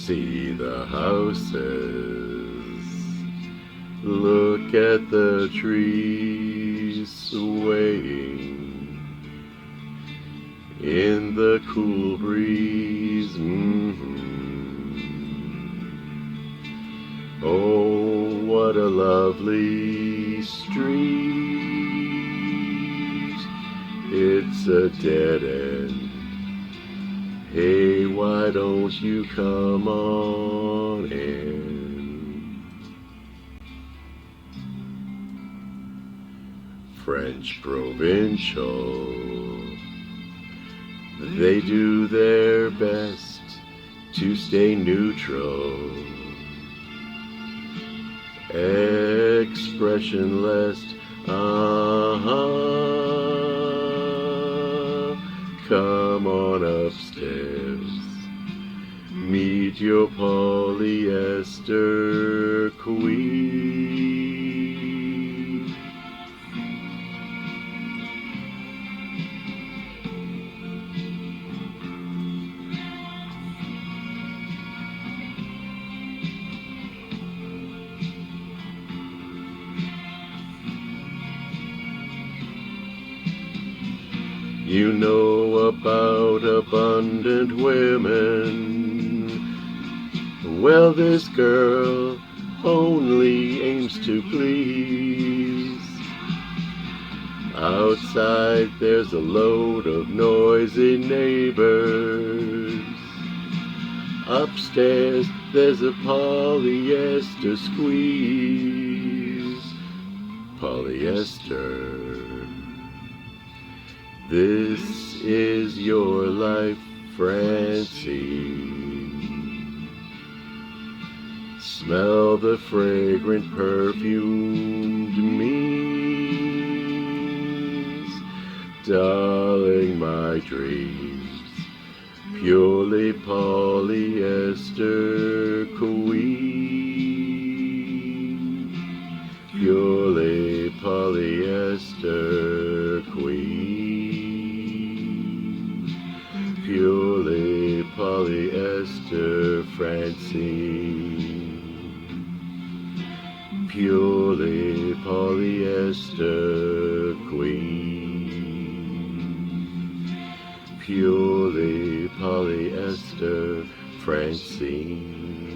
See the houses, look at the trees swaying in the cool breeze. Oh, what a lovely street. It's a dead end. Hey, why don't you come on in? French provincial, they do their best to stay neutral, expressionless. Come on upstairs, meet your polyester queen. You know about abundant women. Well, this girl only aims to please. Outside there's a load of noisy neighbors. Upstairs there's a polyester squeeze. Polyester. This is your life, Francine. Smell the fragrant perfumed means. Darling, my dreams, purely polyester queen. Purely polyester queen. Purely polyester Francine. Purely polyester queen. Purely polyester Francine.